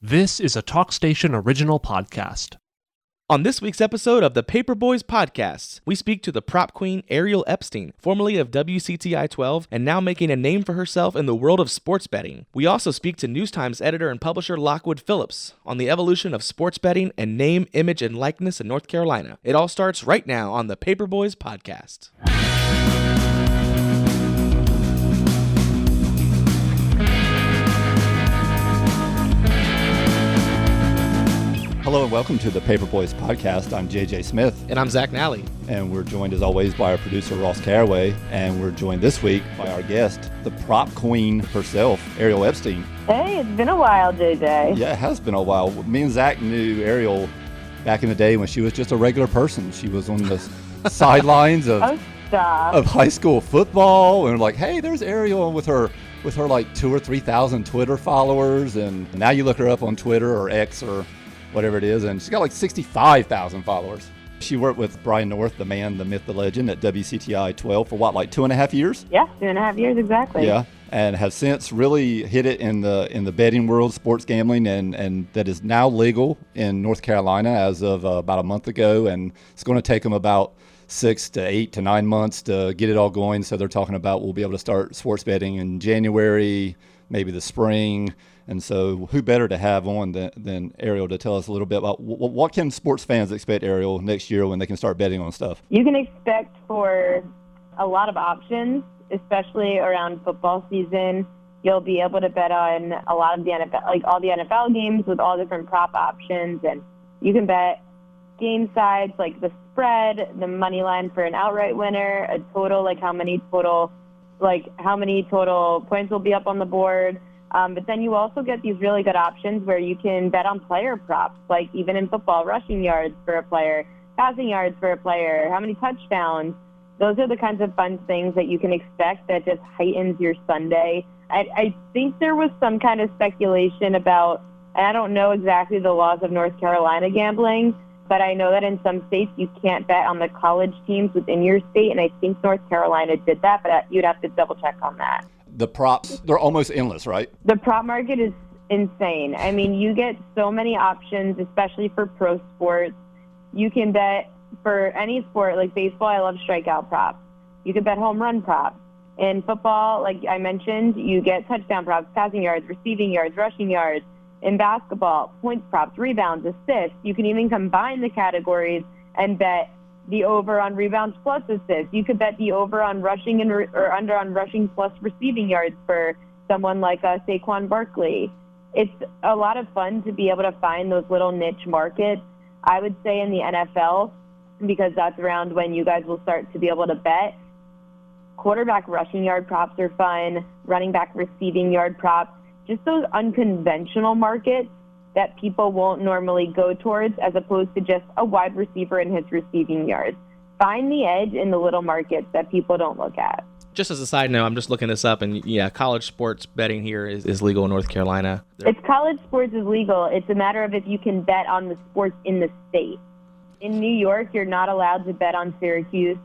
This is a TalkStation original podcast. On this week's episode of the Paperboys Podcast, we speak to the prop queen Ariel Epstein, formerly of WCTI 12 and now making a name for herself in the world of sports betting. We also speak to News-Times editor and publisher Lockwood Phillips on the evolution of sports betting and name, image, and likeness in North Carolina. It all starts right now on the Paperboys Podcast. Hello and welcome to the Paperboys Podcast. I'm JJ Smith. And I'm Zack Nally. And we're joined as always by our producer Ross Caraway. And we're joined this week by our guest, the prop queen herself, Ariel Epstein. Hey, it's been a while, JJ. Yeah, it has been a while. Me and Zack knew Ariel back in the day when she was just a regular person. She was on the sidelines of high school football. And like, hey, there's Ariel with her like 2,000 or 3,000 Twitter followers. And now you look her up on Twitter or X or whatever it is, and she's got like 65,000 followers. She worked with Brian North, the man, the myth, the legend, at WCTI 12 for what, like 2.5 years? Yeah, 2.5 years, exactly. Yeah, and have since really hit it in the betting world, sports gambling, and that is now legal in North Carolina as of about a month ago, and it's going to take them about 6 to 8 to 9 months to get it all going. So they're talking about we'll be able to start sports betting in January, maybe the spring. And so who better to have on than Ariel to tell us a little bit about what can sports fans expect, Ariel, next year when they can start betting on stuff? You can expect for a lot of options, especially around football season. You'll be able to bet on a lot of the NFL, like all the NFL games with all different prop options. And you can bet game sides like the spread, the money line for an outright winner, a total, like how many total points will be up on the board. But then you also get these really good options where you can bet on player props, like even in football, rushing yards for a player, passing yards for a player, how many touchdowns. Those are the kinds of fun things that you can expect that just heightens your Sunday. I think there was some kind of speculation about, and I don't know exactly the laws of North Carolina gambling, but I know that in some states you can't bet on the college teams within your state, and I think North Carolina did that, but you'd have to double check on that. The props, they're almost endless, right? The prop market is insane. I mean, you get so many options, especially for pro sports. You can bet for any sport, like baseball, I love strikeout props. You can bet home run props. In football, like I mentioned, you get touchdown props, passing yards, receiving yards, rushing yards. In basketball, points props, rebounds, assists. You can even combine the categories and bet the over on rebounds plus assists. You could bet the over on rushing or under on rushing plus receiving yards for someone like Saquon Barkley. It's a lot of fun to be able to find those little niche markets. I would say in the NFL, because that's around when you guys will start to be able to bet. Quarterback rushing yard props are fun. Running back receiving yard props. Just those unconventional markets that people won't normally go towards, as opposed to just a wide receiver and his receiving yards. Find the edge in the little markets that people don't look at. Just as a side note, I'm just looking this up, and yeah, college sports betting here is legal in North Carolina. It's college sports is legal. It's a matter of if you can bet on the sports in the state. In New York, you're not allowed to bet on Syracuse.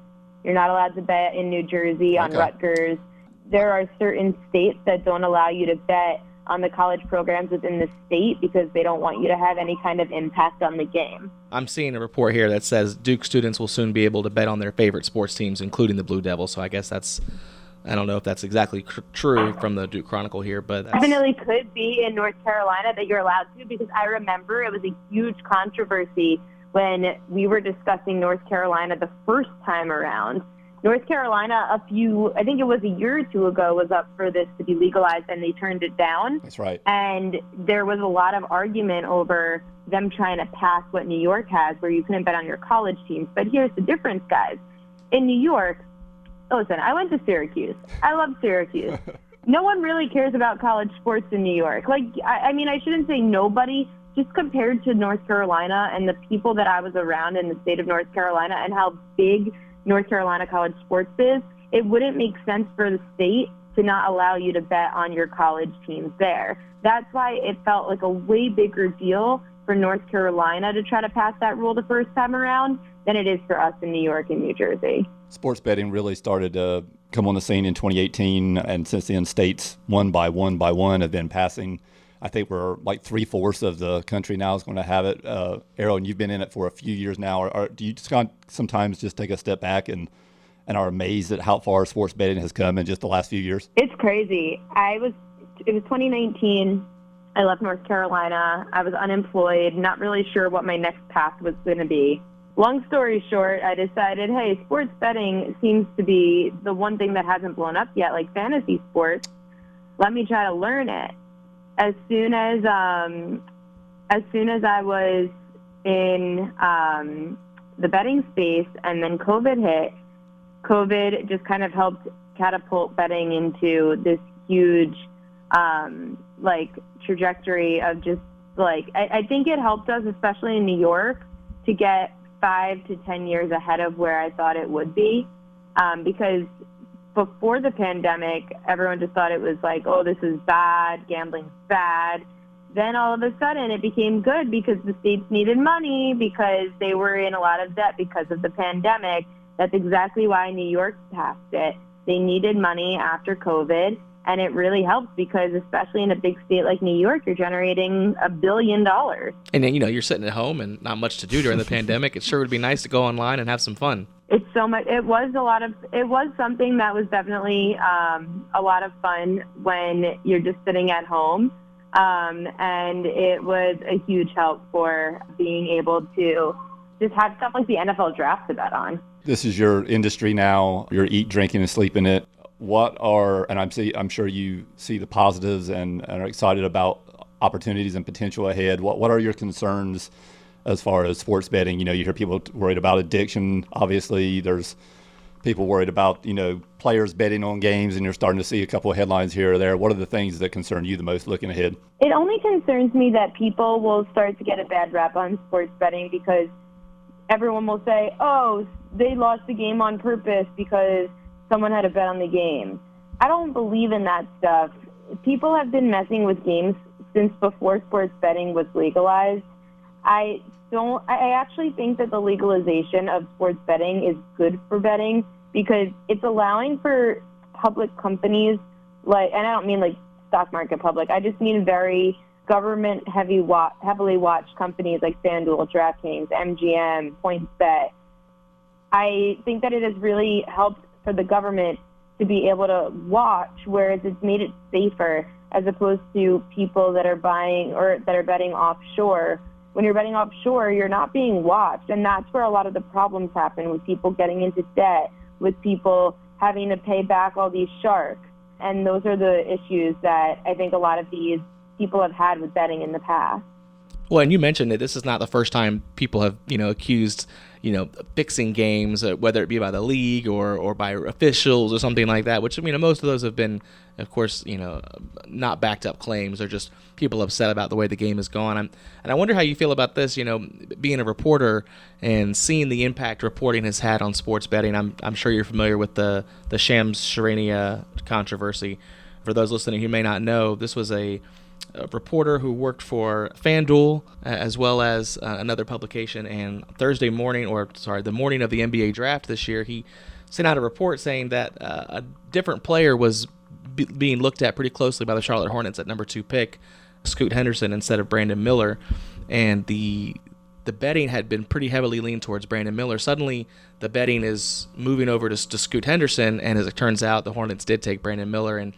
You're not allowed to bet in New Jersey on Rutgers. There are certain states that don't allow you to bet on the college programs within the state because they don't want you to have any kind of impact on the game. I'm seeing a report here that says Duke students will soon be able to bet on their favorite sports teams, including the Blue Devils. So I guess I don't know if that's exactly true from the Duke Chronicle here, but definitely could be in North Carolina that you're allowed to, because I remember it was a huge controversy when we were discussing North Carolina the first time around. North Carolina, I think it was a year or two ago, was up for this to be legalized, and they turned it down. That's right. And there was a lot of argument over them trying to pass what New York has, where you couldn't bet on your college teams. But here's the difference, guys. In New York, listen, I went to Syracuse. I love Syracuse. No one really cares about college sports in New York. Like, I mean, I shouldn't say nobody, just compared to North Carolina and the people that I was around in the state of North Carolina and how big North Carolina college sports is, it wouldn't make sense for the state to not allow you to bet on your college teams there. That's why it felt like a way bigger deal for North Carolina to try to pass that rule the first time around than it is for us in New York and New Jersey. Sports betting really started to come on the scene in 2018, and since then states one by one have been passing I think we're like 3/4 of the country now is going to have it. Ariel, and you've been in it for a few years now. Do you just sometimes just take a step back and are amazed at how far sports betting has come in just the last few years? It's crazy. It was 2019. I left North Carolina. I was unemployed, not really sure what my next path was going to be. Long story short, I decided, hey, sports betting seems to be the one thing that hasn't blown up yet, like fantasy sports. Let me try to learn it. As soon as I was in the betting space and then COVID hit, COVID just kind of helped catapult betting into this huge trajectory of just I think it helped us, especially in New York, to get 5 to 10 years ahead of where I thought it would be, because before the pandemic, everyone just thought it was like, oh, this is bad, gambling's bad. Then all of a sudden it became good because the states needed money, because they were in a lot of debt because of the pandemic. That's exactly why New York passed it. They needed money after COVID, and it really helps because especially in a big state like New York, you're generating $1 billion. And then, you're sitting at home and not much to do during the pandemic. It sure would be nice to go online and have some fun. It's so much. It was something that was definitely a lot of fun when you're just sitting at home. And it was a huge help for being able to just have stuff like the NFL draft to bet on. This is your industry now. You're eat, drinking, and sleep in it. I'm sure you see the positives and are excited about opportunities and potential ahead. What are your concerns as far as sports betting? You hear people worried about addiction. Obviously, there's people worried about, players betting on games, and you're starting to see a couple of headlines here or there. What are the things that concern you the most looking ahead? It only concerns me that people will start to get a bad rap on sports betting because everyone will say, oh, they lost the game on purpose because someone had a bet on the game. I don't believe in that stuff. People have been messing with games since before sports betting was legalized. I actually think that the legalization of sports betting is good for betting because it's allowing for public companies, and I don't mean like stock market public, I just mean very government heavily watched companies like FanDuel, DraftKings, MGM, PointsBet. I think that it has really helped for the government to be able to watch, whereas it's made it safer as opposed to people that are buying or that are betting offshore. When you're betting offshore, you're not being watched, and that's where a lot of the problems happen, with people getting into debt, with people having to pay back all these sharks. And those are the issues that I think a lot of these people have had with betting in the past. Well, and you mentioned that this is not the first time people have, accused, fixing games, whether it be by the league or by officials or something like that, which, most of those have been, of course, not backed up claims. They're just people upset about the way the game has gone. And I wonder how you feel about this, being a reporter and seeing the impact reporting has had on sports betting. I'm sure you're familiar with the Shams Charania controversy. For those listening who may not know, this was a reporter who worked for FanDuel as well as another publication, and the morning of the NBA draft this year, he sent out a report saying that a different player was being looked at pretty closely by the Charlotte Hornets at number 2 pick, Scoot Henderson, instead of Brandon Miller, and the betting had been pretty heavily leaned towards Brandon Miller. Suddenly, the betting is moving over to Scoot Henderson, and as it turns out, the Hornets did take Brandon Miller, and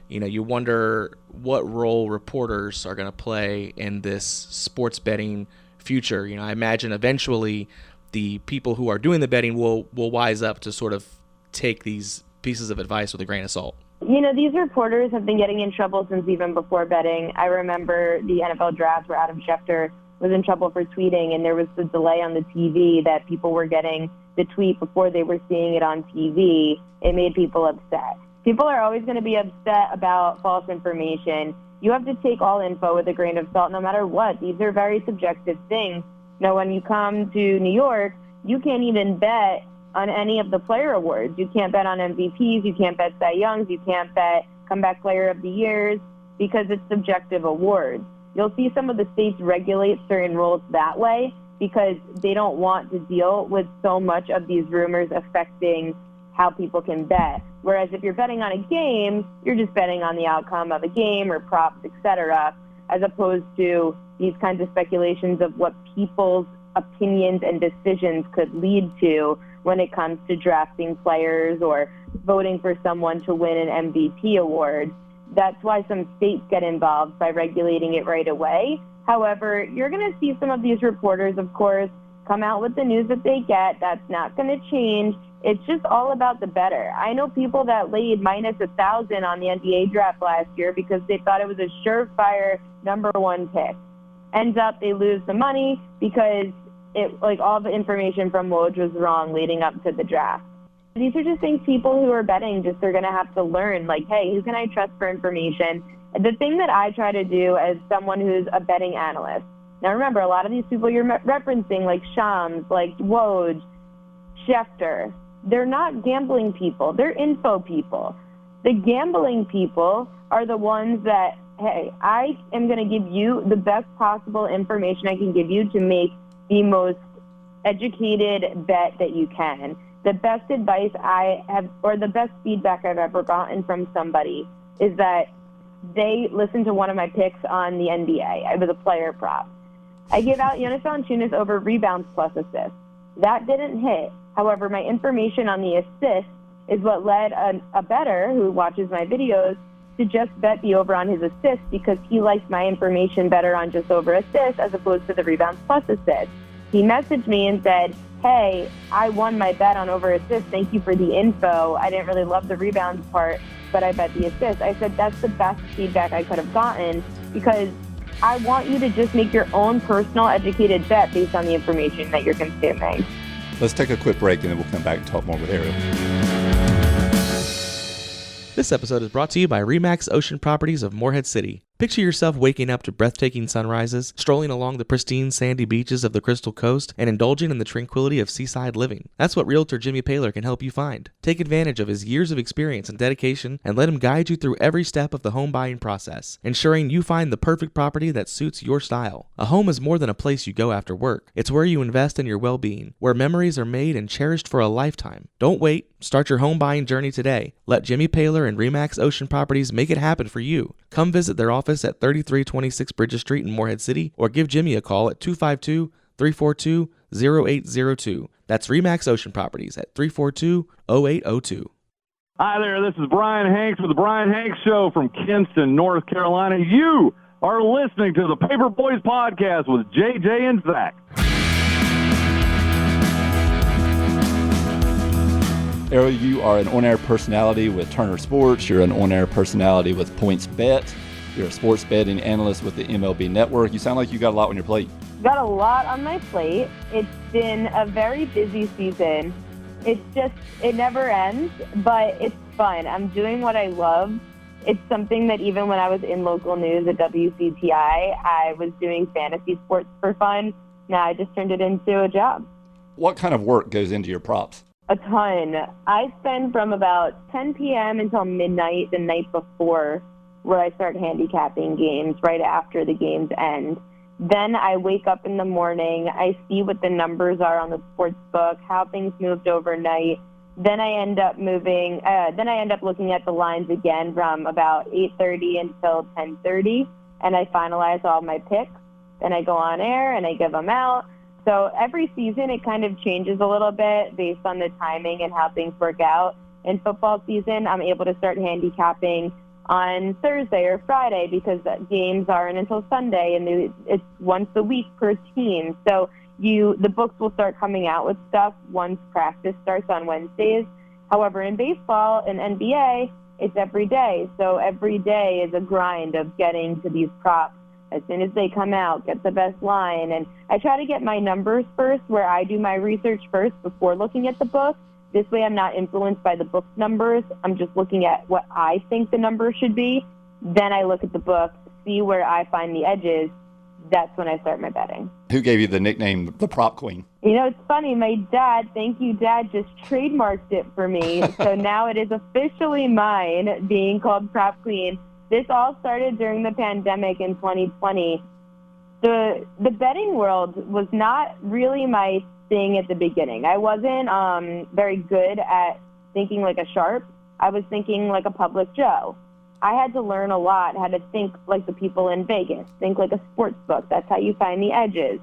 you wonder what role reporters are going to play in this sports betting future. I imagine eventually the people who are doing the betting will wise up to sort of take these pieces of advice with a grain of salt. These reporters have been getting in trouble since even before betting. I remember the NFL draft where Adam Schefter was in trouble for tweeting, and there was the delay on the TV that people were getting the tweet before they were seeing it on TV. It made people upset. People are always going to be upset about false information. You have to take all info with a grain of salt no matter what. These are very subjective things. When you come to New York, you can't even bet on any of the player awards. You can't bet on MVPs. You can't bet Cy Youngs. You can't bet Comeback Player of the Years because it's subjective awards. You'll see some of the states regulate certain rules that way because they don't want to deal with so much of these rumors affecting how people can bet. Whereas if you're betting on a game, you're just betting on the outcome of a game or props, etc. as opposed to these kinds of speculations of what people's opinions and decisions could lead to when it comes to drafting players or voting for someone to win an MVP award. That's why some states get involved by regulating it right away. However, you're going to see some of these reporters, of course, come out with the news that they get. That's not going to change. It's just all about the better. I know people that laid minus 1,000 on the NBA draft last year because they thought it was a surefire number one pick. Ends up they lose the money because all the information from Woj was wrong leading up to the draft. These are just things people who are betting just are going to have to learn, like, hey, who can I trust for information? And the thing that I try to do as someone who's a betting analyst, now remember, a lot of these people you're referencing, like Shams, like Woj, Schefter, they're not gambling people. They're info people. The gambling people are the ones that, hey, I am going to give you the best possible information I can give you to make the most educated bet that you can. The best advice I have, or the best feedback I've ever gotten from somebody is that they listened to one of my picks on the NBA. It was a player prop. I gave out Jonas Valanciunas over rebounds plus assists. That didn't hit. However, my information on the assists is what led a bettor who watches my videos to just bet the over on his assists because he likes my information better on just over assists as opposed to the rebounds plus assists. He messaged me and said, hey, I won my bet on over assists. Thank you for the info. I didn't really love the rebounds part, but I bet the assists. I said, that's the best feedback I could have gotten because I want you to just make your own personal educated bet based on the information that you're consuming. Let's take a quick break and then we'll come back and talk more with Ariel. This episode is brought to you by RE/MAX Ocean Properties of Morehead City. Picture yourself waking up to breathtaking sunrises, strolling along the pristine sandy beaches of the Crystal Coast, and indulging in the tranquility of seaside living. That's what Realtor Jimmy Paylor can help you find. Take advantage of his years of experience and dedication and let him guide you through every step of the home buying process, ensuring you find the perfect property that suits your style. A home is more than a place you go after work. It's where you invest in your well-being, where memories are made and cherished for a lifetime. Don't wait. Start your home buying journey today. Let Jimmy Paylor and RE/MAX Ocean Properties make it happen for you. Come visit their office at 3326 Bridges Street in Morehead City or give Jimmy a call at 252-342-0802. That's RE/MAX Ocean Properties at 342-0802. Hi there, this is Brian Hanks with the Brian Hanks Show from Kinston, North Carolina. You are listening to the Paper Boys Podcast with JJ and Zack. Ariel, you are an on-air personality with Turner Sports. You're an on-air personality with PointsBet. You're a sports betting analyst with the MLB Network. You sound like you got a lot on your plate. Got a lot on my plate. It's been a very busy season. It's just, it never ends, but it's fun. I'm doing what I love. It's something that even when I was in local news at WCTI, I was doing fantasy sports for fun. Now I just turned it into a job. What kind of work goes into your props? A ton. I spend from about 10 p.m. until midnight the night before where I start handicapping games right after the games end. Then I wake up in the morning, I see what the numbers are on the sports book, how things moved overnight. Then I end up looking at the lines again from about 8:30 until 10:30, and I finalize all my picks. Then I go on air and I give them out. So every season it kind of changes a little bit based on the timing and how things work out. In football season, I'm able to start handicapping on Thursday or Friday because games aren't until Sunday, and it's once a week per team. So the books will start coming out with stuff once practice starts on Wednesdays. However, in baseball and NBA, it's every day. So every day is a grind of getting to these props. As soon as they come out, get the best line. And I try to get my numbers first, where I do my research first before looking at the book. This way I'm not influenced by the book's numbers. I'm just looking at what I think the numbers should be. Then I look at the book, see where I find the edges. That's when I start my betting. Who gave you the nickname, the Prop Queen? You know, it's funny. My dad, thank you, Dad, just trademarked it for me. So now it is officially mine, being called Prop Queen. This all started during the pandemic in 2020. The betting world was not really my thing at the beginning. I wasn't very good at thinking like a sharp. I was thinking like a public Joe. I had to learn a lot, how to think like the people in Vegas, think like a sports book. That's how you find the edges.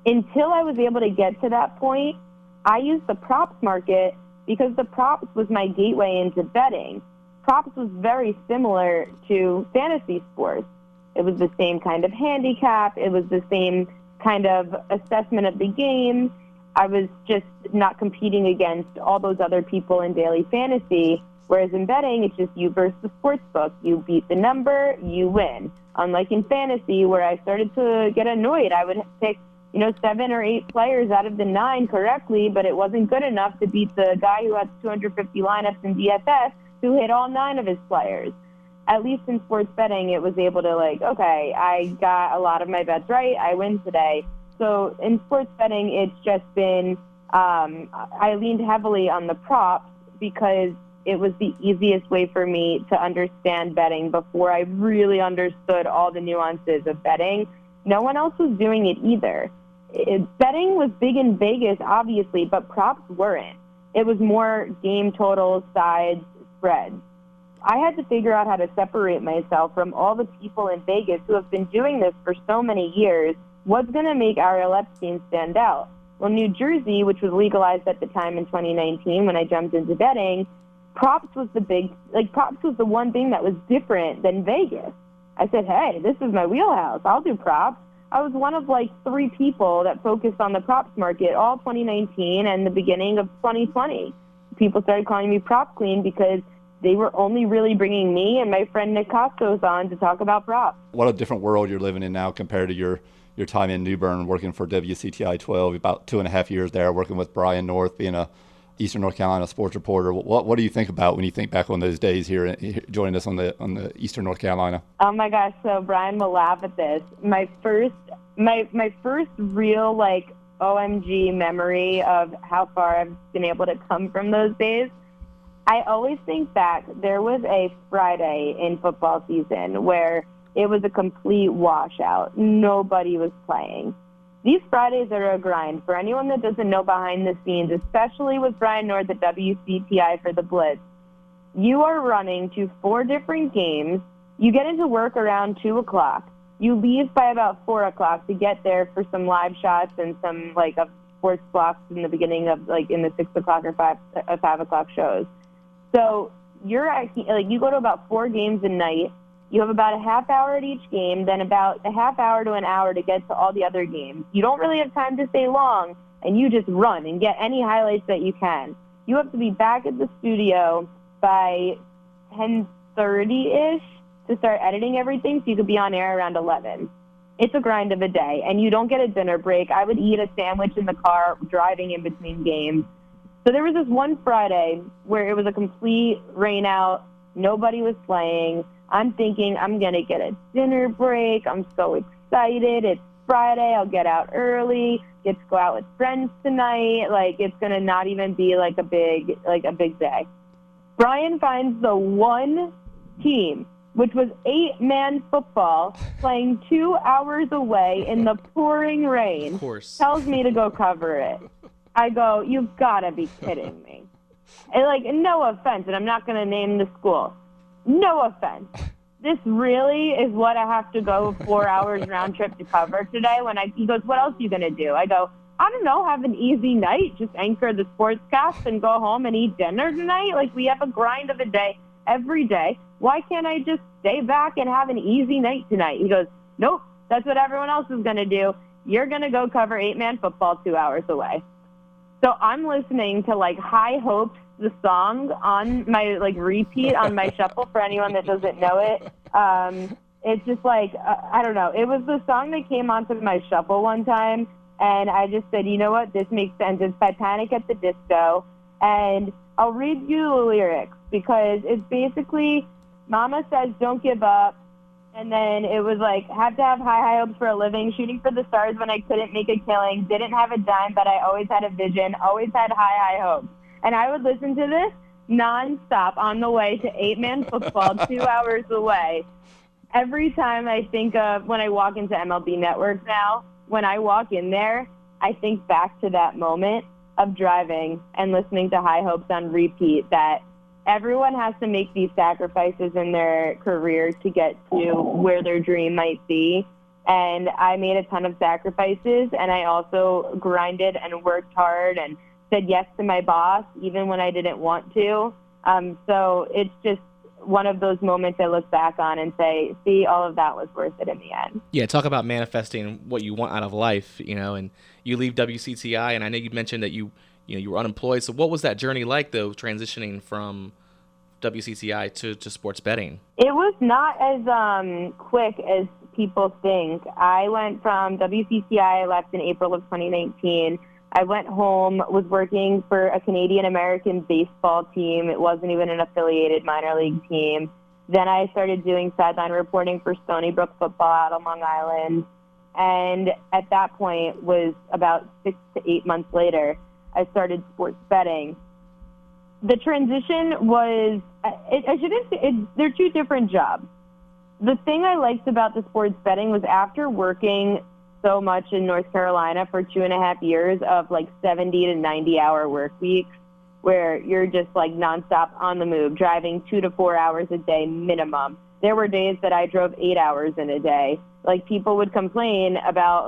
Until I was able to get to that point, I used the props market because the props was my gateway into betting. Props was very similar to fantasy sports. It was the same kind of handicap. It was the same kind of assessment of the game. I was just not competing against all those other people in daily fantasy. Whereas in betting, it's just you versus the sports book. You beat the number, you win. Unlike in fantasy, where I started to get annoyed, I would pick 7 or 8 players out of the 9 correctly, but it wasn't good enough to beat the guy who had 250 lineups in DFS who hit all 9 of his players. At least in sports betting, it was able to okay, I got a lot of my bets right, I win today. So in sports betting, it's just been, I leaned heavily on the props because it was the easiest way for me to understand betting before I really understood all the nuances of betting. No one else was doing it either. Betting was big in Vegas, obviously, but props weren't. It was more game totals, sides, spreads. I had to figure out how to separate myself from all the people in Vegas who have been doing this for so many years. What's going to make Ariel Epstein stand out? Well, New Jersey, which was legalized at the time in 2019 when I jumped into betting, props was props was the one thing that was different than Vegas. I said, hey, this is my wheelhouse. I'll do props. I was one of 3 people that focused on the props market all 2019 and the beginning of 2020. People started calling me prop queen because they were only really bringing me and my friend Nick Costos on to talk about props. What a different world you're living in now compared to your time in New Bern, working for WCTI 12, about 2.5 years there, working with Brian North, being a Eastern North Carolina sports reporter. What do you think about when you think back on those days here joining us on the Eastern North Carolina? Oh my gosh, so Brian will laugh at this. My first real OMG memory of how far I've been able to come from those days. I always think back, there was a Friday in football season where it was a complete washout. Nobody was playing. These Fridays are a grind. For anyone that doesn't know behind the scenes, especially with Brian North at WCTI for the Blitz, you are running to 4 different games. You get into work around 2 o'clock. You leave by about 4 o'clock to get there for some live shots and some of sports blocks in the beginning of in the 6 o'clock or 5 o'clock shows. So you're you go to about 4 games a night. You have about a half hour at each game, then about a half hour to an hour to get to all the other games. You don't really have time to stay long, and you just run and get any highlights that you can. You have to be back at the studio by 10:30-ish to start editing everything so you could be on air around 11. It's a grind of a day, and you don't get a dinner break. I would eat a sandwich in the car driving in between games. So there was this one Friday where it was a complete rain out. Nobody was playing. I'm thinking I'm going to get a dinner break. I'm so excited. It's Friday. I'll get out early, get to go out with friends tonight. It's going to not even be a big day. Brian finds the one team, which was 8-man football, playing 2 hours away in the pouring rain. Of course. Tells me to go cover it. I go, you've got to be kidding me. And no offense, and I'm not going to name the school. No offense. This really is what I have to go 4 hours round trip to cover today. He goes, what else are you going to do? I go, I don't know, have an easy night, just anchor the sportscast and go home and eat dinner tonight. We have a grind of a day every day. Why can't I just stay back and have an easy night tonight? He goes, nope, that's what everyone else is going to do. You're going to go cover 8-man football 2 hours away. So I'm listening to High Hopes, the song, on my repeat on my shuffle for anyone that doesn't know it. It's just I don't know. It was the song that came onto my shuffle one time, and I just said, you know what, this makes sense. It's by Panic at the Disco, and I'll read you the lyrics because it's basically, Mama says don't give up, and then it was have to have high hopes for a living, shooting for the stars when I couldn't make a killing, didn't have a dime, but I always had a vision, always had high hopes. And I would listen to this nonstop on the way to 8-man football 2 hours away. Every time I think of when I walk into MLB Network now, when I walk in there, I think back to that moment of driving and listening to High Hopes on repeat that everyone has to make these sacrifices in their career to get to where their dream might be. And I made a ton of sacrifices, and I also grinded and worked hard and said yes to my boss, even when I didn't want to. So it's just one of those moments I look back on and say, see, all of that was worth it in the end. Yeah, talk about manifesting what you want out of life, and you leave WCTI, and I know you mentioned that you were unemployed. So what was that journey like, though, transitioning from WCTI to sports betting? It was not as quick as people think. I went from WCTI, I left in April of 2019. I went home, was working for a Canadian-American baseball team. It wasn't even an affiliated minor league team. Then I started doing sideline reporting for Stony Brook football out on Long Island. And at that point was about 6 to 8 months later, I started sports betting. The transition was, I shouldn't say, they're two different jobs. The thing I liked about the sports betting was after working so much in North Carolina for 2.5 years of like 70 to 90 hour work weeks, where you're just like nonstop on the move, driving 2 to 4 hours a day minimum. There were days that I drove 8 hours in a day. Like, people would complain about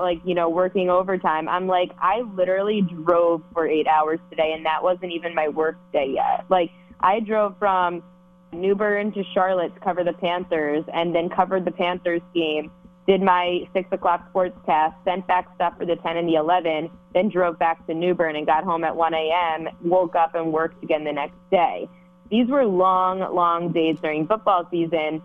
working overtime. I'm like, I literally drove for 8 hours today, and that wasn't even my work day yet. Like, I drove from New Bern to Charlotte to cover the Panthers, and then covered the Panthers game, did my 6 o'clock sportscast, sent back stuff for the 10 and the 11, then drove back to New Bern and got home at 1 a.m., woke up and worked again the next day. These were long, long days during football season.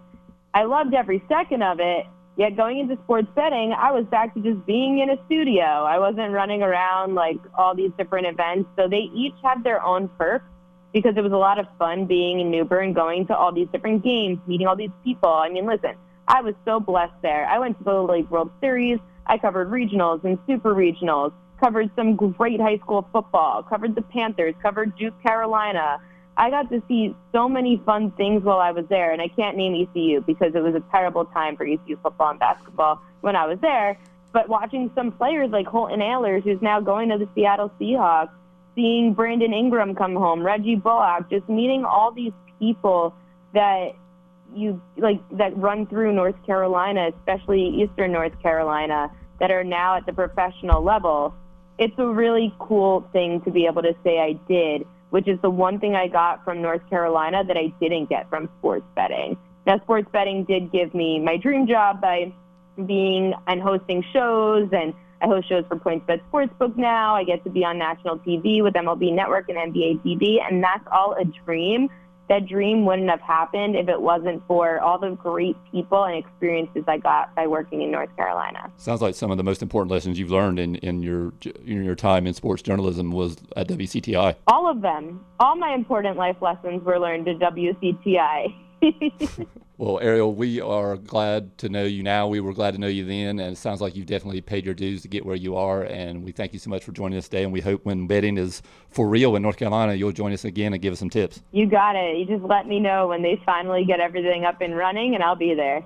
I loved every second of it, yet going into sports betting, I was back to just being in a studio. I wasn't running around like all these different events, so they each had their own perks because it was a lot of fun being in New Bern, going to all these different games, meeting all these people. I mean, listen, I was so blessed there. I went to the League World Series. I covered regionals and super regionals, covered some great high school football, covered the Panthers, covered Duke, Carolina. I got to see so many fun things while I was there, and I can't name ECU because it was a terrible time for ECU football and basketball when I was there. But watching some players like Holton Ahlers, who's now going to the Seattle Seahawks, seeing Brandon Ingram come home, Reggie Bullock, just meeting all these people that that run through North Carolina, especially Eastern North Carolina, that are now at the professional level. It's a really cool thing to be able to say I did, which is the one thing I got from North Carolina that I didn't get from sports betting. Now, sports betting did give me my dream job by being and hosting shows, and I host shows for PointsBet Sportsbook now. I get to be on national TV with MLB Network and NBA TV, and that's all a dream. That dream wouldn't have happened if it wasn't for all the great people and experiences I got by working in North Carolina. Sounds like some of the most important lessons you've learned in your time in sports journalism was at WCTI. All of them. All my important life lessons were learned at WCTI. Well, Ariel, we are glad to know you now. We were glad to know you then, and it sounds like you've definitely paid your dues to get where you are, and we thank you so much for joining us today, and we hope when betting is for real in North Carolina, you'll join us again and give us some tips. You got it. You just let me know when they finally get everything up and running, and I'll be there.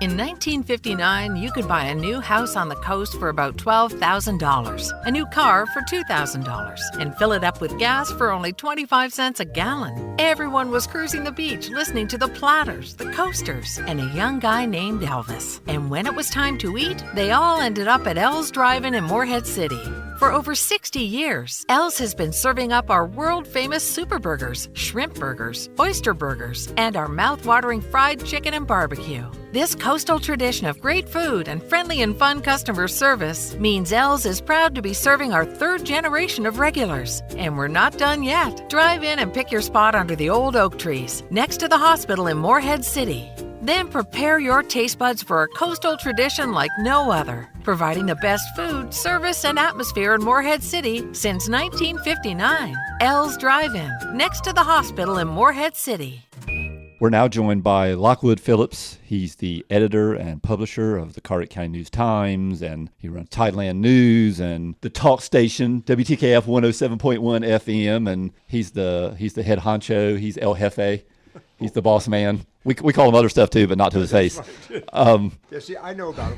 In 1959, you could buy a new house on the coast for about $12,000, a new car for $2,000, and fill it up with gas for only 25 cents a gallon. Everyone was cruising the beach, listening to the Platters, the Coasters, and a young guy named Elvis. And when it was time to eat, they all ended up at El's Drive-In in Morehead City. For over 60 years, El's has been serving up our world-famous super burgers, shrimp burgers, oyster burgers, and our mouth-watering fried chicken and barbecue. This coastal tradition of great food and friendly and fun customer service means El's is proud to be serving our third generation of regulars. And we're not done yet. Drive in and pick your spot under the old oak trees, next to the hospital in Morehead City. Then prepare your taste buds for a coastal tradition like no other, providing the best food, service, and atmosphere in Morehead City since 1959. El's Drive-In, next to the hospital in Morehead City. We're now joined by Lockwood Phillips. He's the editor and publisher of the Carteret News-Times, and he runs Tideland News and the talk station WTKF 107.1 FM, and he's the head honcho. He's El Jefe. He's the boss man. We call him other stuff too, but not to his face. Yeah, see, I know about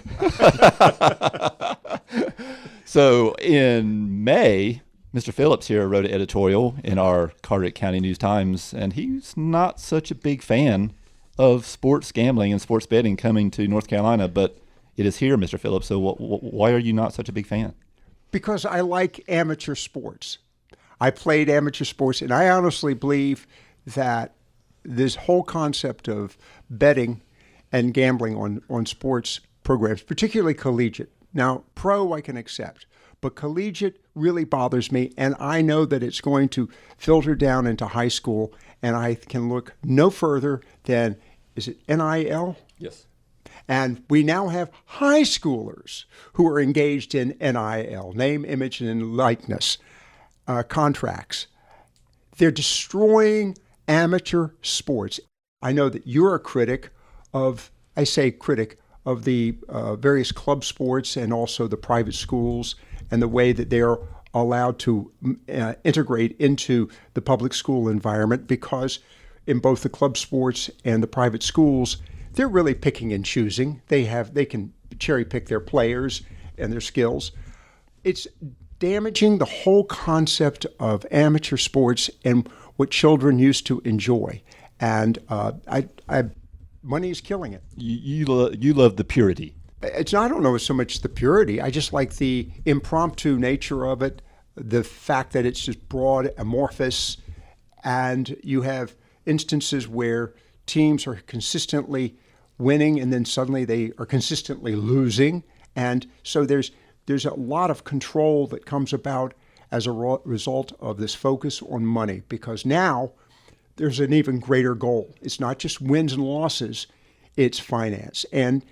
him. So in May, Mr. Phillips here wrote an editorial in our Carteret County News-Times, and he's not such a big fan of sports gambling and sports betting coming to North Carolina, but it is here, Mr. Phillips. So why are you not such a big fan? Because I like amateur sports. I played amateur sports, and I honestly believe that this whole concept of betting and gambling on sports programs, particularly collegiate. Now, pro I can accept, but collegiate really bothers me, and I know that it's going to filter down into high school, and I can look no further than, is it NIL? Yes. And we now have high schoolers who are engaged in NIL, name, image, and likeness contracts. They're destroying amateur sports. I know that you're a critic of, I say critic, of the various club sports and also the private schools and the way that they're allowed to integrate into the public school environment, because in both the club sports and the private schools, they're really picking and choosing. They can cherry pick their players and their skills. It's damaging the whole concept of amateur sports and what children used to enjoy. And money is killing it. You love the purity. I don't know so much the purity. I just like the impromptu nature of it, the fact that it's just broad, amorphous, and you have instances where teams are consistently winning and then suddenly they are consistently losing. And so there's a lot of control that comes about as a result of this focus on money, because now there's an even greater goal. It's not just wins and losses, it's finance. And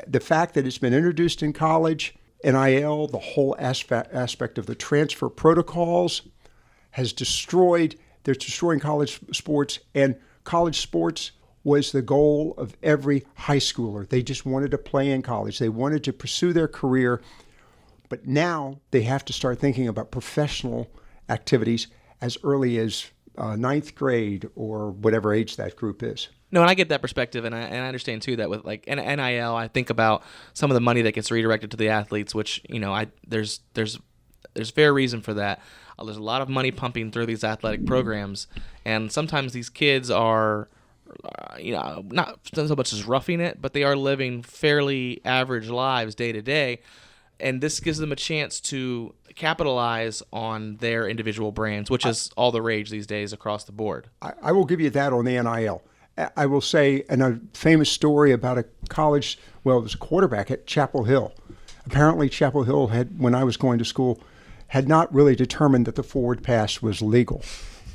the fact that it's been introduced in college, NIL, the whole aspect of the transfer protocols they're destroying college sports, and college sports was the goal of every high schooler. They just wanted to play in college. They wanted to pursue their career, but now they have to start thinking about professional activities as early as ninth grade or whatever age that group is. No, and I get that perspective, and I understand too that with like NIL, I think about some of the money that gets redirected to the athletes, which there's fair reason for that. There's a lot of money pumping through these athletic programs, and sometimes these kids are, not so much as roughing it, but they are living fairly average lives day to day, and this gives them a chance to capitalize on their individual brands, which is all the rage these days across the board. I will give you that on the NIL. I will say, and a famous story about a college, well, it was a quarterback at Chapel Hill. Apparently Chapel Hill when I was going to school, had not really determined that the forward pass was legal.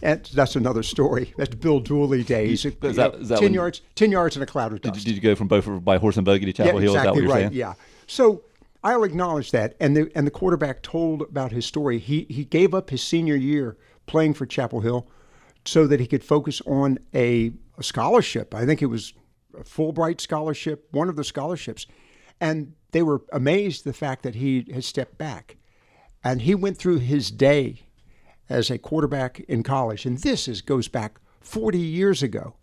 And that's another story. That's Bill Dooley days. Is that 10 yards in a cloud of dust. Did you go from by horse and buggy to Chapel Hill? Exactly. Is that what you're right, saying? Yeah. So I'll acknowledge that. And the quarterback told about his story. He gave up his senior year playing for Chapel Hill so that he could focus on a scholarship. I think it was a Fulbright scholarship, one of the scholarships. And they were amazed the fact that he had stepped back. And he went through his day as a quarterback in college. And this goes back 40 years ago.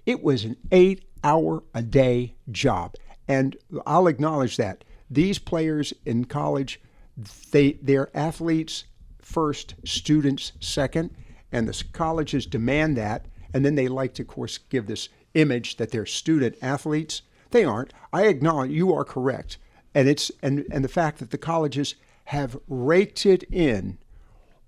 It was an 8-hour-a-day job. And I'll acknowledge that. These players in college, they're athletes first, students second, and the colleges demand that. And then they like to, of course, give this image that they're student athletes. They aren't. I acknowledge you are correct. And the fact that the colleges have raked it in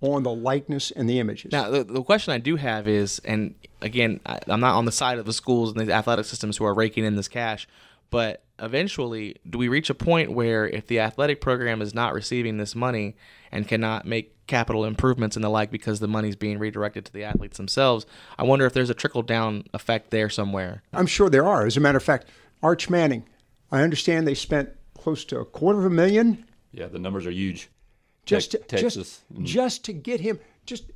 on the likeness and the images. Now, the question I do have is, and again, I'm not on the side of the schools and the athletic systems who are raking in this cash, but eventually, do we reach a point where if the athletic program is not receiving this money and cannot make capital improvements and the like because the money's being redirected to the athletes themselves, I wonder if there's a trickle-down effect there somewhere. I'm sure there are. As a matter of fact, Arch Manning, I understand they spent close to $250,000. Yeah, the numbers are huge. Texas. Just to get him, just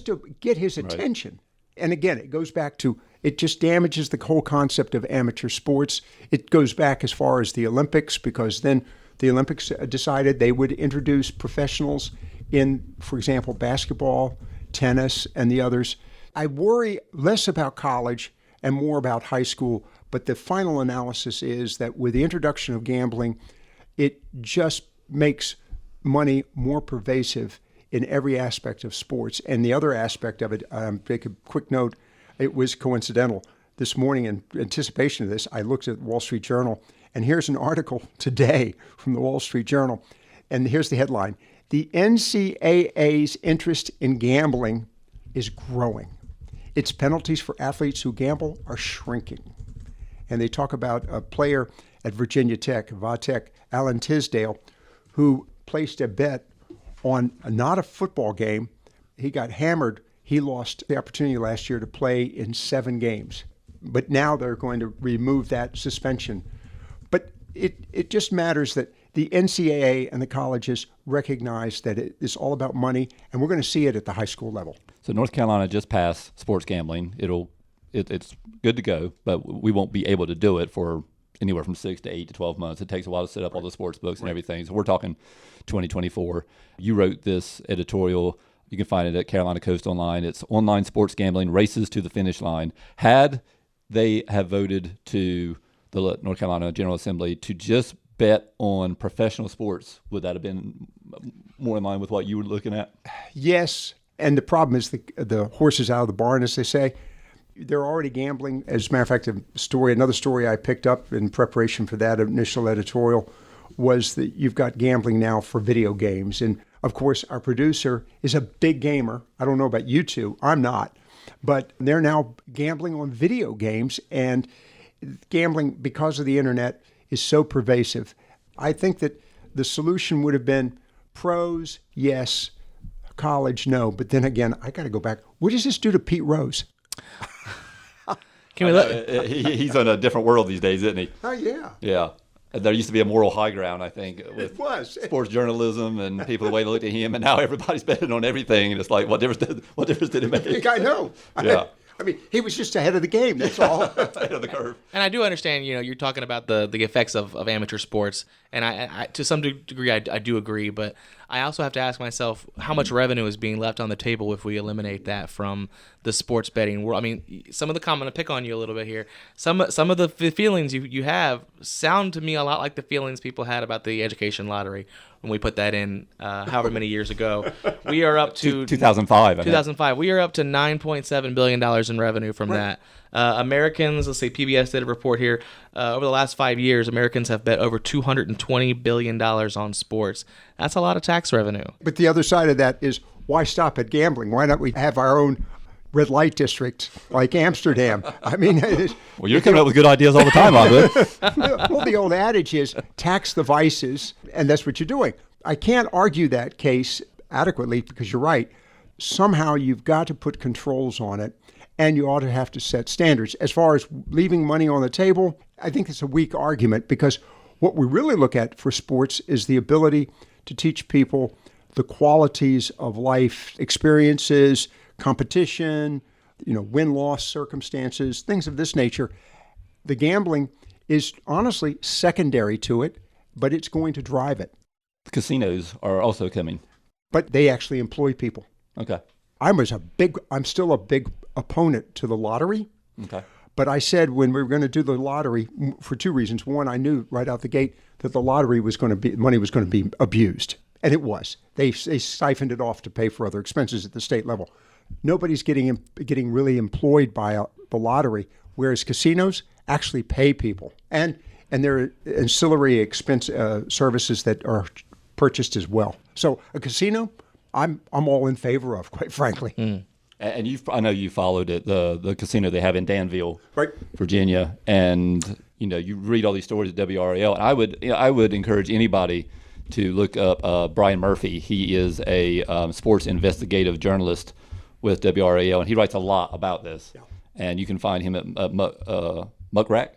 to get his attention. Right. And again, it goes back to, it just damages the whole concept of amateur sports. It goes back as far as the Olympics, because then the Olympics decided they would introduce professionals in, for example, basketball, tennis, and the others. I worry less about college and more about high school, but the final analysis is that with the introduction of gambling, it just makes money more pervasive in every aspect of sports. And the other aspect of it, make a quick note, it was coincidental. This morning, in anticipation of this, I looked at the Wall Street Journal, and here's an article today from the Wall Street Journal. And here's the headline: the NCAA's interest in gambling is growing. Its penalties for athletes who gamble are shrinking. And they talk about a player at Virginia Tech, Vatek Alan Tisdale, who placed a bet on not a football game. He got hammered. He lost the opportunity last year to play in 7 games. But now they're going to remove that suspension. But it just matters that the NCAA and the colleges recognize that it is all about money, and we're going to see it at the high school level. So North Carolina just passed sports gambling. It's good to go, but we won't be able to do it for anywhere from 6 to 8 to 12 months. It takes a while to set up all the sports books and everything. So we're talking 2024. You wrote this editorial. You can find it at Carolina Coast Online. It's online sports gambling races to the finish line. Had they have voted to the North Carolina General Assembly to just bet on professional sports, would that have been more in line with what you were looking at? Yes, and the problem is the horse is out of the barn, as they say. They're already gambling. As a matter of fact, another story I picked up in preparation for that initial editorial was that you've got gambling now for video games. And of course, our producer is a big gamer. I don't know about you two. I'm not. But they're now gambling on video games, and gambling, because of the internet, is so pervasive. I think that the solution would have been pros, yes, college, no. But then again, I got to go back. What does this do to Pete Rose? Can we let? He's on a different world these days, isn't he? Oh, yeah. Yeah. There used to be a moral high ground, I think, with It was. sports journalism and people, the way they looked at him, and now everybody's betting on everything, and it's like, what difference did it make? I know. Yeah. I mean, he was just ahead of the game, that's all. Ahead of the curve. And I do understand, you're talking about the effects of amateur sports, and I to some degree I do agree, but I also have to ask myself how much revenue is being left on the table if we eliminate that from the sports betting world. I mean, some of the I'm going to pick on you a little bit here. Some of the feelings you have sound to me a lot like the feelings people had about the education lottery when we put that in however many years ago. We are up to 2005. 2005. We are up to $9.7 billion in revenue from that. Americans, let's say PBS did a report here, over the last 5 years, Americans have bet over $220 billion on sports. That's a lot of tax revenue. But the other side of that is, why stop at gambling? Why not we have our own red light district like Amsterdam? I mean, Well, you're coming up with good ideas all the time, Ahmed. well, the old adage is tax the vices, and that's what you're doing. I can't argue that case adequately because you're right. Somehow you've got to put controls on it, and you ought to have to set standards. As far as leaving money on the table, I think it's a weak argument, because what we really look at for sports is the ability to teach people the qualities of life, experiences, competition, win-loss circumstances, things of this nature. The gambling is honestly secondary to it, but it's going to drive it. The casinos are also coming. But they actually employ people. Okay. I'm still a big opponent to the lottery. Okay. But I said when we were going to do the lottery for 2 reasons. One, I knew right out the gate that the lottery money was going to be abused. And it was. They siphoned it off to pay for other expenses at the state level. Nobody's getting really employed by the lottery, whereas casinos actually pay people. And there are ancillary expense services that are purchased as well. So a casino, I'm all in favor of, quite frankly. Mm. And I know you followed it, the casino they have in Danville, right, Virginia, and you read all these stories at WRAL. And I would encourage anybody to look up Brian Murphy. He is a sports investigative journalist with WRAL, and he writes a lot about this. Yeah. And you can find him at Muckrack.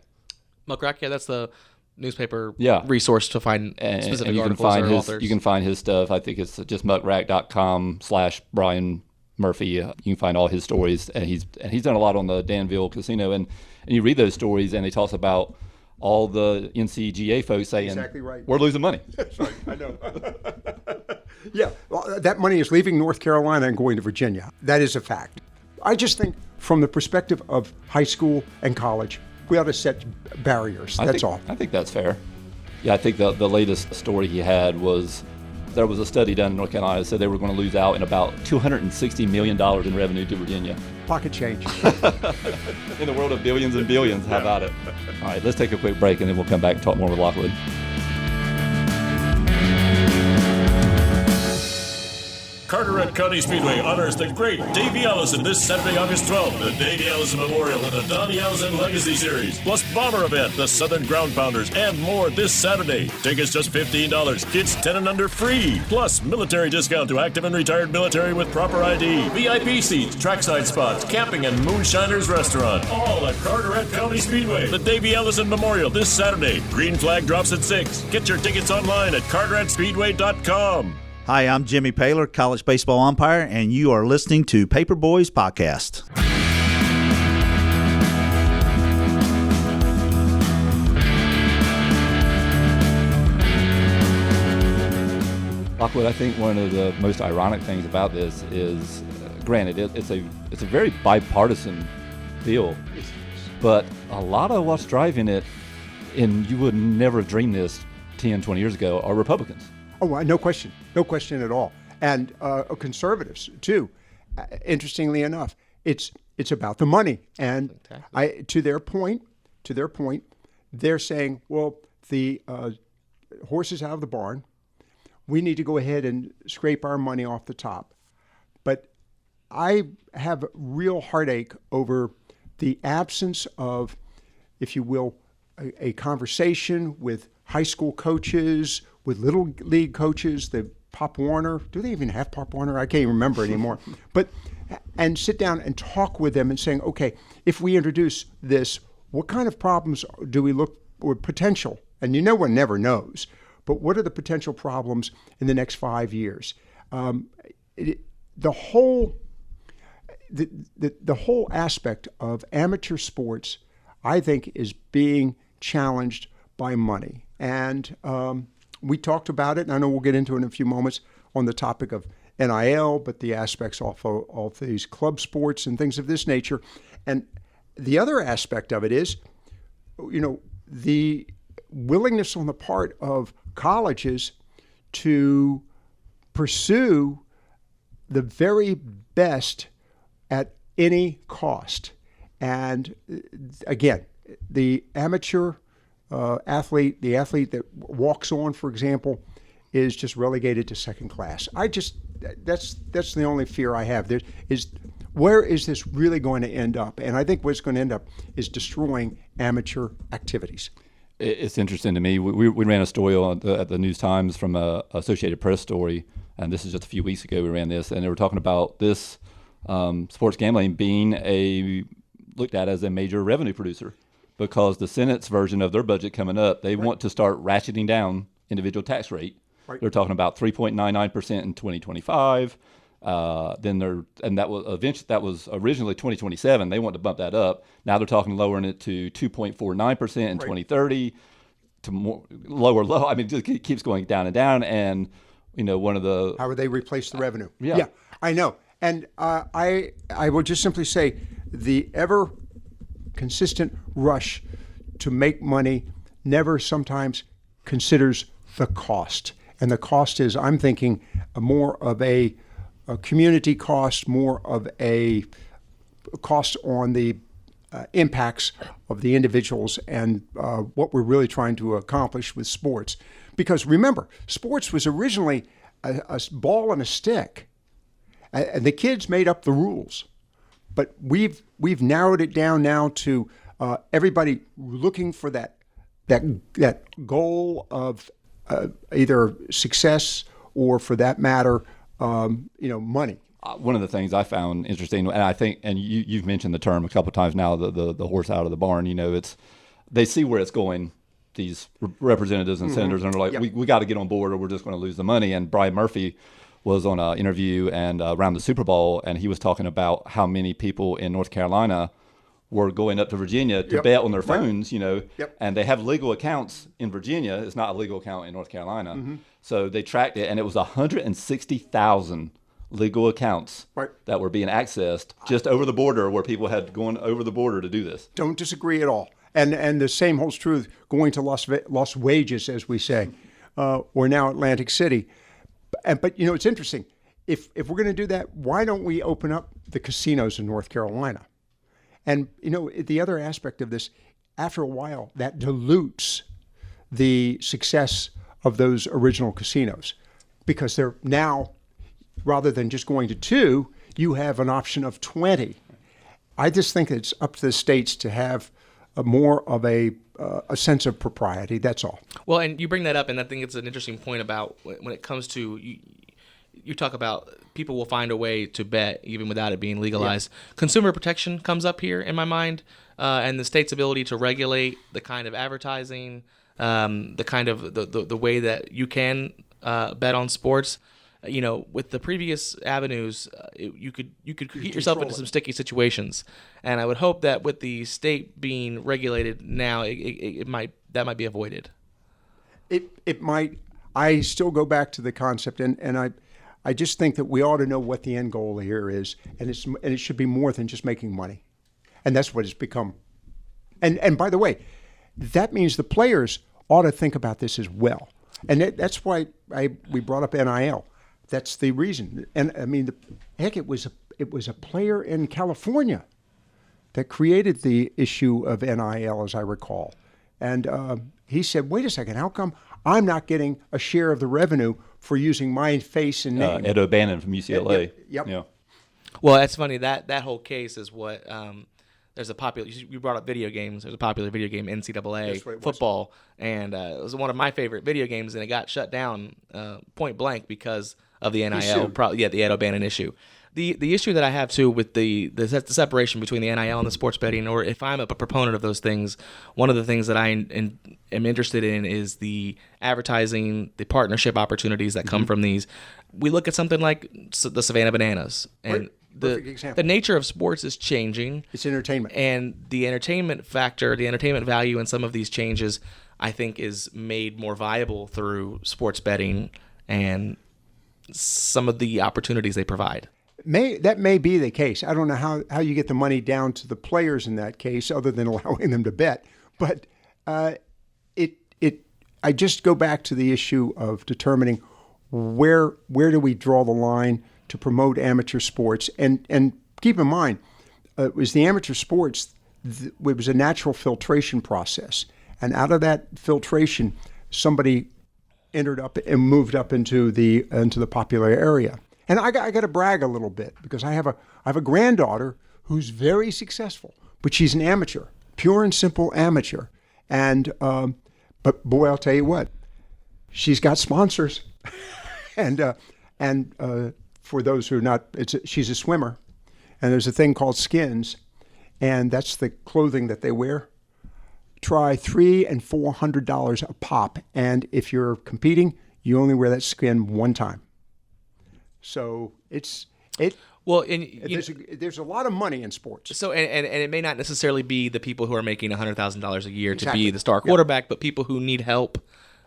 Muckrack, yeah, that's the newspaper resource to find specific and you articles can find or authors. You can find his stuff. I think it's just muckrack.com/Brian Murphy. You can find all his stories, and he's done a lot on the Danville Casino. And you read those stories, and he talks about all the NCGA folks saying, exactly right, we're losing money. That's right, I know. Yeah, well, that money is leaving North Carolina and going to Virginia. That is a fact. I just think from the perspective of high school and college, we ought to set barriers. That's all. I think that's fair. Yeah, I think the latest story he had was there was a study done in North Carolina that said they were going to lose out in about $260 million in revenue to Virginia. Pocket change. In the world of billions and billions, how about it? All right, let's take a quick break, and then we'll come back and talk more with Lockwood. Carteret County Speedway honors the great Davey Allison this Saturday, August 12th. The Davey Allison Memorial and the Donnie Allison Legacy Series, plus Bomber Event, the Southern Ground Pounders, and more this Saturday. Tickets just $15. Kids 10 and under free. Plus military discount to active and retired military with proper ID. VIP seats, trackside spots, camping, and Moonshiners Restaurant. All at Carteret County Speedway. The Davey Allison Memorial this Saturday. Green flag drops at 6. Get your tickets online at carteretspeedway.com. Hi, I'm Jimmy Paylor, college baseball umpire, and you are listening to Paper Boys Podcast. Lockwood, I think one of the most ironic things about this is, granted, it's a very bipartisan bill, but a lot of what's driving it, and you would never have dreamed this 10, 20 years ago, are Republicans. Oh, no question. No question at all. And conservatives, too. Interestingly enough, it's about the money. And to their point, they're saying, well, the horse is out of the barn. We need to go ahead and scrape our money off the top. But I have real heartache over the absence of, if you will, a conversation with high school coaches, with Little League coaches, the Pop Warner. Do they even have Pop Warner? I can't even remember anymore. And sit down and talk with them and saying, okay, if we introduce this, what kind of problems do we look, or potential? And one never knows, but what are the potential problems in the next 5 years? The whole aspect of amateur sports, I think, is being challenged by money. And we talked about it, and I know we'll get into it in a few moments on the topic of NIL, but the aspects of these club sports and things of this nature. And the other aspect of it is, the willingness on the part of colleges to pursue the very best at any cost. And again, the amateur athlete, the athlete that walks on, for example, is just relegated to second class. That's the only fear I have. Where is this really going to end up? And I think what's going to end up is destroying amateur activities. It's interesting to me. We ran a story at the News-Times from a Associated Press story, and this is just a few weeks ago we ran this, and they were talking about this sports gambling being looked at as a major revenue producer, because the Senate's version of their budget coming up, they want to start ratcheting down individual tax rate. Right. They're talking about 3.99% in 2025. That was originally 2027. They want to bump that up. Now they're talking lowering it to 2.49% in 2030. To more lower. I mean, it keeps going down and down. And one of the how would they replace the revenue? Yeah, I know. And I will just simply say the ever consistent rush to make money never sometimes considers the cost. And the cost is, I'm thinking, more of a community cost, more of a cost on the impacts of the individuals and what we're really trying to accomplish with sports. Because remember, sports was originally a ball and a stick. And the kids made up the rules. But we've narrowed it down now to everybody looking for that goal of either success or, for that matter, money. One of the things I found interesting, and I think, and you've mentioned the term a couple of times now, the horse out of the barn. They see where it's going. These representatives and senators, and they're like, we got to get on board, or we're just going to lose the money. And Brian Murphy was on an interview and around the Super Bowl, and he was talking about how many people in North Carolina were going up to Virginia to bet on their phones, and they have legal accounts in Virginia. It's not a legal account in North Carolina. Mm-hmm. So they tracked it, and it was 160,000 legal accounts that were being accessed just over the border, where people had gone over the border to do this. Don't disagree at all. And the same holds true going to Las Vegas, as we say, or now Atlantic City. But it's interesting. If we're going to do that, why don't we open up the casinos in North Carolina? And the other aspect of this, after a while, that dilutes the success of those original casinos, because they're now, rather than just going to 2, you have an option of 20. I just think it's up to the states to have more of a sense of propriety. That's all. Well, and you bring that up, and I think it's an interesting point about when it comes to you talk about people will find a way to bet even without it being legalized. Yeah. Consumer protection comes up here in my mind, and the state's ability to regulate the kind of advertising, the kind of the way that you can bet on sports. With the previous avenues, you could get yourself into some sticky situations, and I would hope that with the state being regulated now, that might be avoided. It might. I still go back to the concept, and I just think that we ought to know what the end goal here is, and it should be more than just making money, and that's what it's become. And by the way, that means the players ought to think about this as well, and that's why we brought up NIL. That's the reason. And I mean, it was a player in California that created the issue of NIL, as I recall. And he said, wait a second, how come I'm not getting a share of the revenue for using my face and name? Ed O'Bannon from UCLA. Yep. Yeah. Well, that's funny. That whole case is what there's a popular. You brought up video games. There's a popular video game, NCAA football, and it was one of my favorite video games, and it got shut down point blank because of the NIL. The Ed O'Bannon issue. The issue that I have too with the separation between the NIL and the sports betting, or if I'm a proponent of those things, one of the things that I am interested in is the advertising, the partnership opportunities that come from these. We look at something like the Savannah Bananas, and the nature of sports is changing. It's entertainment. And the entertainment factor, the entertainment value in some of these changes, I think is made more viable through sports betting and some of the opportunities they provide. That may be the case. I don't know how you get the money down to the players in that case, other than allowing them to bet. But I just go back to the issue of determining where do we draw the line to promote amateur sports, and keep in mind, it was the amateur sports. It was a natural filtration process, and out of that filtration, somebody entered up and moved up into the popular area. And I got to brag a little bit, because I have a granddaughter who's very successful, but she's an amateur, pure and simple amateur. And but boy, I'll tell you what, she's got sponsors, and for those who are not, she's a swimmer, and there's a thing called skins, and that's the clothing that they wear. Try $300 and $400 a pop, and if you're competing, you only wear that skin one time. So there's a lot of money in sports. So and it may not necessarily be the people who are making $100,000 a year to be the star quarterback, but people who need help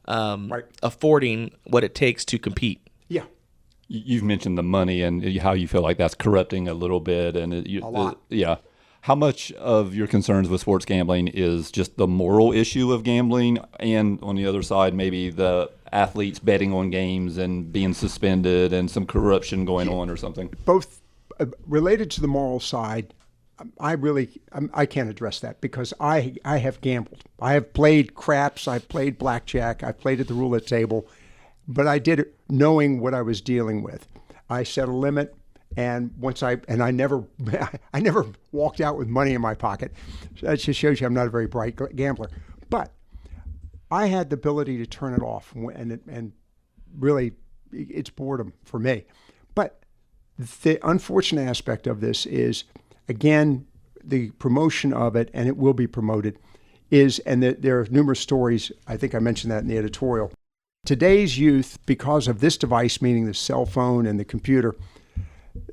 affording what it takes to compete. Yeah. You've mentioned the money and how you feel like that's corrupting a little bit, and a lot. Yeah. How much of your concerns with sports gambling is just the moral issue of gambling, and on the other side, maybe the athletes betting on games and being suspended and some corruption going on or something? Both related to the moral side. I can't address that, because I have gambled. I have played craps. I've played blackjack. I played at the roulette table, but I did it knowing what I was dealing with. I set a limit. And I never walked out with money in my pocket. That just shows you I'm not a very bright gambler. But I had the ability to turn it off, and really, it's boredom for me. But the unfortunate aspect of this is, again, the promotion of it, and it will be promoted, and there are numerous stories. I think I mentioned that in the editorial. Today's youth, because of this device, meaning the cell phone and the computer,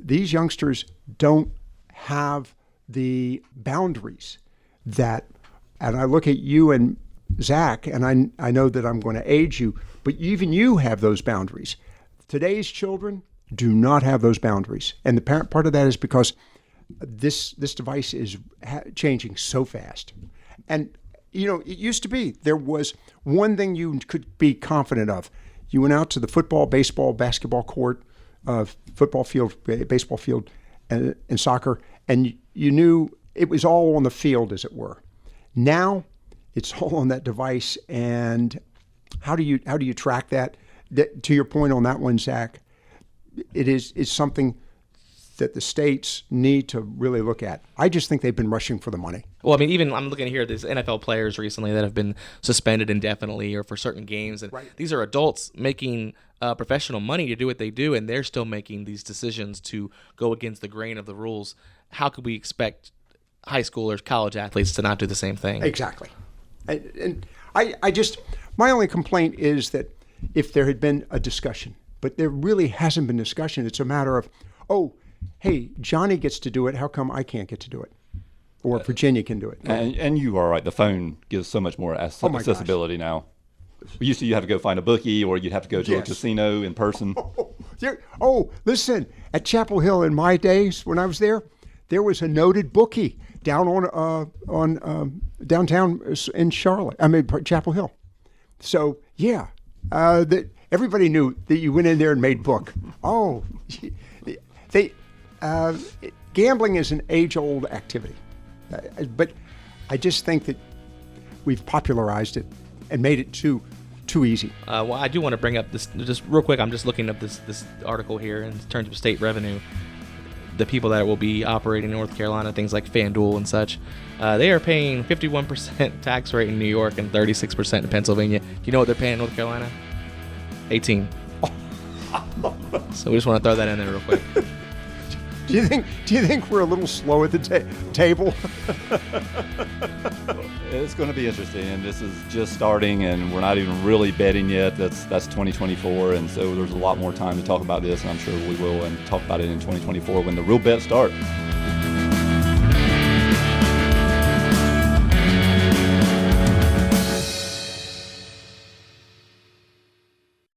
these youngsters don't have the boundaries and I look at you and Zach, and I know that I'm going to age you, but even you have those boundaries. Today's children do not have those boundaries. And the part of that is because this device is changing so fast. And, it used to be, there was one thing you could be confident of. You went out to the football, baseball, basketball court, football field, baseball field, and soccer, and you knew it was all on the field, as it were. Now, it's all on that device, and how do you track that? To your point on that one, Zach, it's something that the states need to really look at. I just think they've been rushing for the money. Well, I mean, even I'm looking here at these NFL players recently that have been suspended indefinitely or for certain games. And these are adults making professional money to do what they do, and they're still making these decisions to go against the grain of the rules. How could we expect high schoolers, college athletes to not do the same thing? Exactly. And I just, my only complaint is that if there had been a discussion, but there really hasn't been discussion. It's a matter of, oh, hey, Johnny gets to do it. How come I can't get to do it? Or Virginia can do it. And you are right. The phone gives so much more accessibility now. Used to you have to go find a bookie, or you'd have to go to a casino in person. Listen, at Chapel Hill in my days when I was there was a noted bookie down on downtown in Charlotte. I mean Chapel Hill. So yeah, everybody knew that you went in there and made book. Gambling is an age-old activity, but I just think that we've popularized it and made it too easy. Well, I do want to bring up this just real quick. I'm just looking up this article here in terms of state revenue. The people that will be operating in North Carolina, things like FanDuel and such, they are paying 51% tax rate in New York and 36% in Pennsylvania. Do you know what they're paying in North Carolina? 18. So we just want to throw that in there real quick. Do you think we're a little slow at the table? It's going to be interesting, and this is just starting, and we're not even really betting yet. That's 2024, and so there's a lot more time to talk about this, and I'm sure we will, and talk about it in 2024 when the real bets start.